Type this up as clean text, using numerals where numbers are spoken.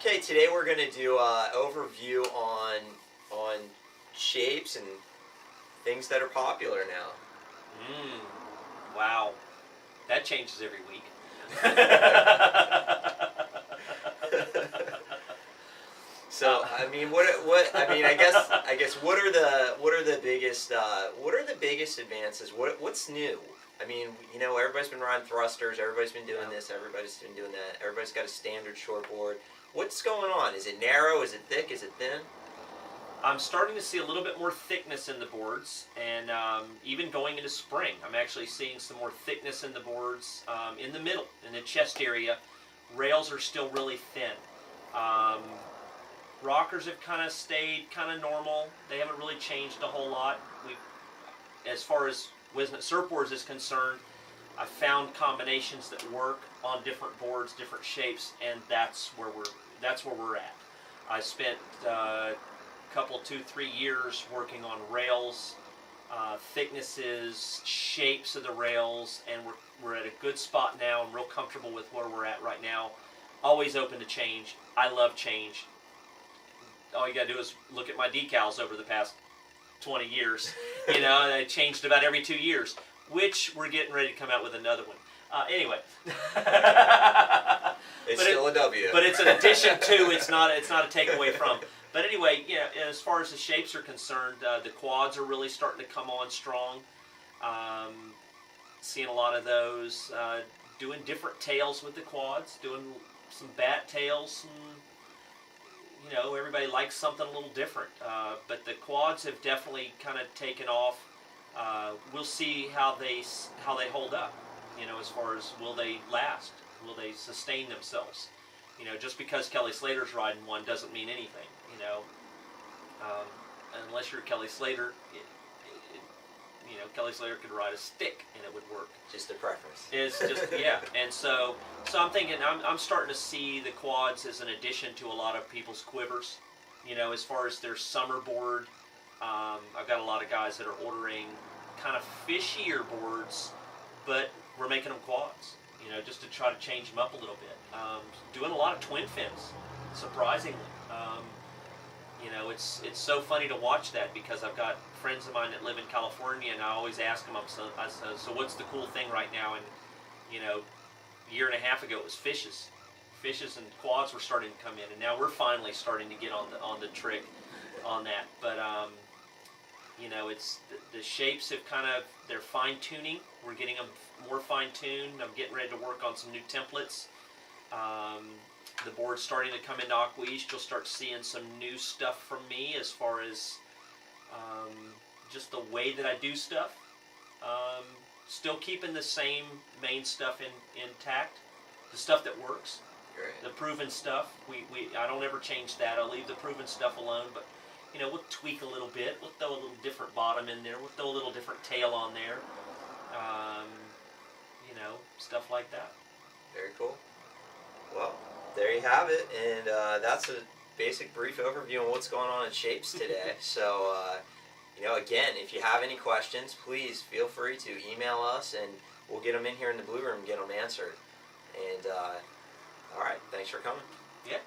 Okay, today we're going to do an overview on shapes and things that are popular now. Wow. That changes every week. So I mean, I guess what are the biggest advances? What's new? I mean, everybody's been riding thrusters, everybody's been doing this, everybody's been doing that, everybody's got a standard shortboard. What's going on? Is it narrow? Is it thick? Is it thin? I'm starting to see a little bit more thickness in the boards, and even going into spring, I'm actually seeing some more thickness in the boards in the middle, in the chest area. Rails are still really thin. Rockers have kind of stayed kind of normal. They haven't really changed a whole lot. As far as surfboards is concerned, I found combinations that work on different boards, different shapes, and that's where we're at. I spent couple, 2-3 years working on rails, thicknesses, shapes of the rails, and we're at a good spot now. I'm real comfortable with where we're at right now. Always open to change. I love change. All you gotta do is look at my decals over the past 20 years. They changed about every 2 years, which we're getting ready to come out with another one. Anyway. It's still a W. But it's an addition to, it's not a takeaway from. But anyway, as far as the shapes are concerned, the quads are really starting to come on strong. Seeing a lot of those. Doing different tails with the quads, doing some bat tails. Everybody likes something a little different. But the quads have definitely kind of taken off. We'll see how they hold up. As far as will they last? Will they sustain themselves? Just because Kelly Slater's riding one doesn't mean anything. Unless you're Kelly Slater, Kelly Slater could ride a stick and it would work. Just a preference. It's just and so I'm thinking I'm starting to see the quads as an addition to a lot of people's quivers. As far as their summer board, I've got a lot of guys that are ordering kind of fishier boards, but we're making them quads. Just to try to change them up a little bit. Doing a lot of twin fins, surprisingly. It's so funny to watch that because I've got friends of mine that live in California, and I always ask them, I say, so what's the cool thing right now? And a year and a half ago it was fishes. Fishes and quads were starting to come in, and now we're finally starting to get on the trick on that. But it's the shapes have they're fine tuning. We're getting them more fine tuned. I'm getting ready to work on some new templates. The board's starting to come into Aqua East. You'll start seeing some new stuff from me as far as just the way that I do stuff. Still keeping the same main stuff intact, the stuff that works, Great. The proven stuff. I don't ever change that. I'll leave the proven stuff alone, but we'll tweak a little bit. We'll throw a little different bottom in there. We'll throw a little different tail on there. Stuff like that. Very cool. Well, there you have it, and that's a basic brief overview on what's going on in shapes today. So, again, if you have any questions, please feel free to email us, and we'll get them in here in the Blue Room and get them answered. And, all right, thanks for coming. Yeah.